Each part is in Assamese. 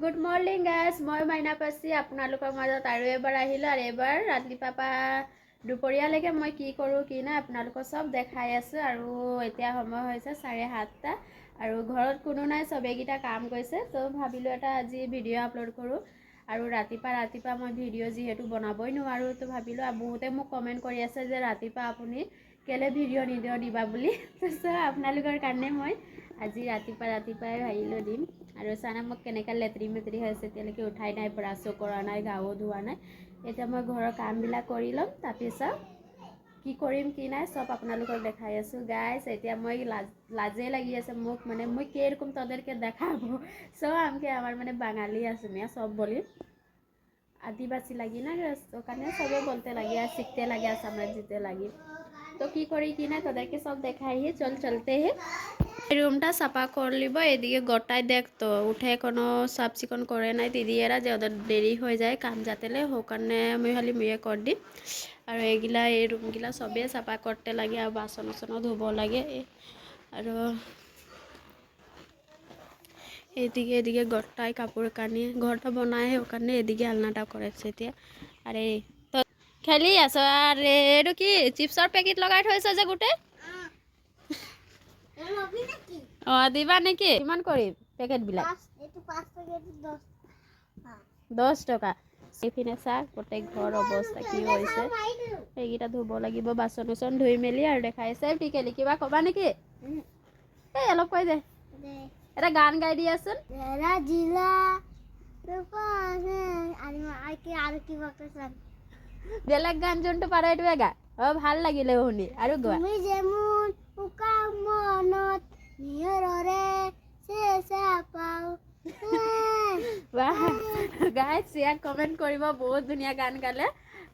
গুড মৰ্নিং গাইজ, মই মাইনা পাছি আপোনালোকৰ মাজত আৰু এবাৰ আহিলোঁ। আৰু এবাৰ ৰাতিপুৱা দুপৰীয়ালৈকে মই কি কৰোঁ কি নাই আপোনালোকক চব দেখাই আছোঁ। আৰু এতিয়া সময় হৈছে 7:30 আৰু ঘৰত কোনো নাই, চবেইকেইটা কাম কৰিছে। তো ভাবিলোঁ এটা আজি ভিডিঅ' আপলোড কৰোঁ। আৰু ৰাতিপুৱা মই ভিডিঅ' যিহেতু বনাবই নোৱাৰোঁ, তো ভাবিলোঁ বহুতে মোক কমেণ্ট কৰি আছে যে ৰাতিপুৱা আপুনি কেলৈ ভিডিঅ' দিবা বুলি। তো আপোনালোকৰ কাৰণে মই আজি ৰাতিপুৱাই ভাবিলোঁ দিম। আৰু চানা মোক কেনেকৈ লেতেৰি হৈছে, এতিয়ালৈকে উঠাই নাই, ব্ৰাছো কৰা নাই, গাও ধোৱা নাই। এতিয়া মই ঘৰৰ কামবিলাক কৰি ল'ম, তাৰপিছত কি কৰিম কি নাই চব আপোনালোকক দেখাই আছোঁ গাইজ। এতিয়া মই লাজেই লাগি আছে মোক, মানে মই কিরকম তাদেরকে দেখাবো। সো আমাকে আমার মানে বাঙালি আছে মেয়ে সব বলি आदिवासी लगी ना, तो कहने सबे बोलते लगे और सीखते लगे और समझते लगी। तो की करी कि ना तोदेरके सब देखाई ही चलते हैं। রুমটা সাফা করে লিব। এদিকে গোটাই দেখতো উঠে কোনো চাফ চিকন করে নাই দিদিয়েরা, যে ওদের দেরি হয়ে যায় কাম যাতেলে হোকারণে আমি খালি মুয়ে করে দিই। আর এইগুলা এই রুমগুলা সবে সাফা করতে লাগে, আর বাসন ধুব লাগে। আর এদিকে গোটাই কাপড় কানি ঘরটা বনায় ওখানে এদিকে আলনাটা করেছে এতিয়া। আরে তো খেলি আছো। আর এইটো কি চিপসৰ পেকেট লগাই থৈছে যে গোটে দিবা নেকি? কিমান কৰিম পেকেটবিলাক? 10 টকা। এইপিনে চাহ গোটেই ঘৰ অৱস্থা কি হৈছে, সেইকেইটা ধুব লাগিব। বাচন ধুই মেলি আৰু দেখাইছে টিকেলি কিবা কবা নেকি? এই অলপ কৈ দে, এটা গান গাই দিয়াচোন। বেলেগ গান যোনটো পাৰে এইটোৱে গা। ভাল লাগিলে শুনি, আৰু গোৱা। গাইজ ইয়াক কমেণ্ট কৰিব, বহুত ধুনীয়া গান গালে।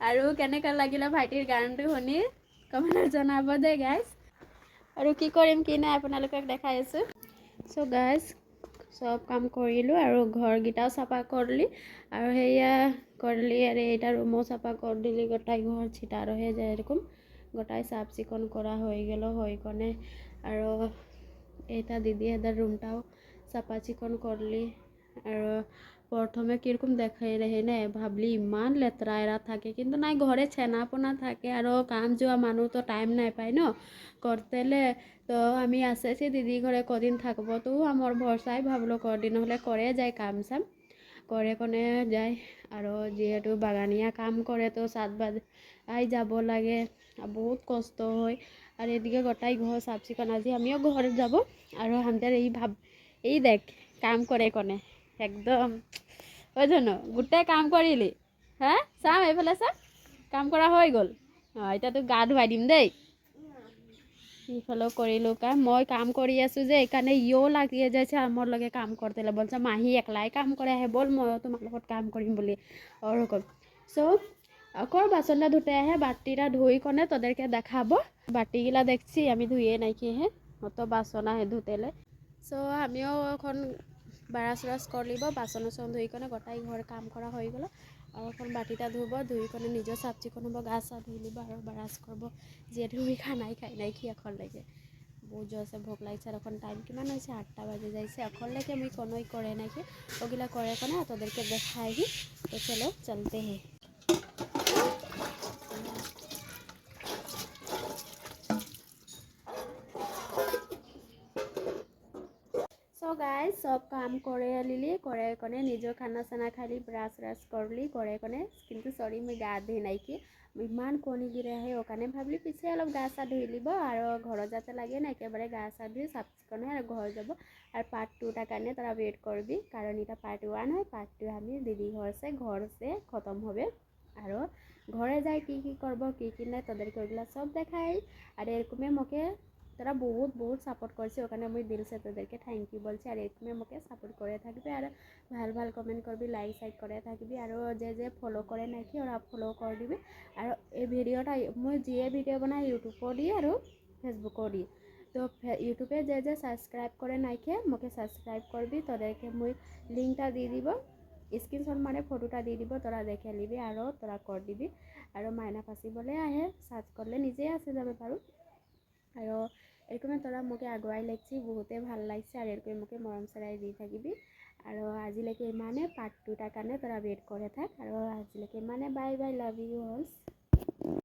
আৰু কেনেকুৱা লাগিলে ভাইটিৰ গানটো শুনি কমেণ্টত জনাব দেই গাইজ। আৰু কি কৰিম কি নাই আপোনালোকক দেখাই আছোঁ। চ' গাইজ সব কাম কৰিলোঁ আৰু ঘৰকেইটাও চাফা কৰিলি, আৰু সেয়া করলি। আর এটা রুমও সাফা করে দিলি, গোটাই ঘর ছিটা রয়ে যায় এরকম গোটাই সাফ চিকন করা হয়ে গেল। হয়ে কনে আর এটা দিদি এদের রুমটাও সাফা চিকন করলি। আর প্রথমে কীরকম দেখাই রেহে না, ভাবলি ইমান লেতরা এরা থাকে, কিন্তু নাই ঘরে ছেনাপোনা থাকে আর কাম যোৱা মানুষ তো টাইম নাই পাই ন করতেলে। তো আমি আসেছি দিদি ঘরে কদিন থাকবো, তো আমার ভরসায় ভাবলো কদিন হলে করে যায় কাম চাম করে কনে যায়। আর যেহেতু বাগানিয়া কাম করে তো 7 বাজাই যাব লাগে, বহুত কষ্ট হয়। আর এদিকে গোটাই ঘর চাফ চিকন, আজি আমিও ঘরে যাব। আর আমাদের এই দেখ কাম করে কনে একদম ওই জন্য গোটাই কাম কৰিলি। হ্যাঁ চাম এইফালে চা, কাম কৰা হয়ে গ'ল। এটা তো গা ধুৱাই দিম দেই। ইফালেও কৰিলোঁ কাম, মই কাম কৰি আছোঁ যে এইকাৰণে ইও লাগিয়ে যাইছে আমার লগে কাম করতে। বলছে মাহী একলাই কাম করে আহে, বল মই তোমার লগত কাম কৰিম বুলি ওরকম। সো আকৌ বাসনটা ধুতে আহে, বাটিটা ধুই কনে তোদেরকে দেখাবো। বাটিগুলা দেখছি আমি ধুয়ে নাকি হে অত বাসন আহে ধুতেলে। সো আমিও এখন ব্রাশ করলিব, বাসন ধুই কনে গোটাই ঘর কাম করা হয়ে গেল। আর এখন বাটিটা ধুব, ধুই কনে নিজেও চাফ চিকন হব, গা চা ধুই লিব আর ব্রাশ করব। যেহেতু আমি খানাই খাই নাই কি এখন লাগে বহুত জোরসে ভোক লাগছে। আর এখন টাইম কিমান হয়েছে 8টা বাজে যাইছে, এখন লেগে আমি কোনোই করে নাকি ওগুলা করে কোনে তোদেরকে দেখাই। তো চলো চলতে হে। সো গাইজ সব কাম করে লিলি, করে কনে নিজেও খানা চানা খালি, ব্রাশ করলি করে কনে। কিন্তু সরি মই গা ধুই নাইকি, ইমান কণী গিৰে আহে ওখানে ভাবলি পিছে অলপ গা চা ধুই লিব। আর ঘর যাতে লাগে না একেবারে গা চা ধুই চাফ চিকন হয় আর ঘর যাব। আর পার্ট 2টার কারণে তারা ওয়েট করবি, কারণ এটা পার্ট 1 হয়। পার্ট 2 আমি দিদি ঘর সে খতম হবে। আর ঘরে যাই কি করব কি নাই তোদেরকে ওগুলা সব দেখাই। আর এরকমই মোকে তারা বহুত সাপোর্ট করছে, ওখানে আমি দিল সে তোদেরকে থ্যাংক ইউ বলছি। আর এরকমই আমাকে সাপোর্ট করে থাকবে, আর ভাল কমেন্ট করবি, লাইক সাইক করে থাকবি। আর যে ফলো করে নাকি ওরা ফলো করে দিবি। আর এই ভিডিওটা মই যে ভিডিও বানাই ইউটিউবও দিই আর ফেসবুকও দিই। তো ইউটিউবে যে সাবস্ক্রাইব করে নাইকে মোকে সাবস্ক্রাইব করবি, তোদেরকে মই লিঙ্কটা দিয়ে দিব, স্ক্রিনশট মানে ফটোটা দিয়ে দিব, তোরা দেখে নিবি আর তোরা করে দিবি। আর মাইনা পাচি বলে আহে, সার্চ করলে নিজেই আসে যাবে পারো। আৰু এৰকম তোৰা মোকে আগুৱাই লাগছি, বহুতে ভাল লাগছে। আৰ এৰকম মোকে মৰম চেৰাই দি থাকিবি। আৰু আজিলৈকে ইমানে পাৰ্ট 2 টাৰ কাৰণে তৰা ৱেইট কৰে থাক আৰু আজিলৈকে ইমানে bye bye love you all.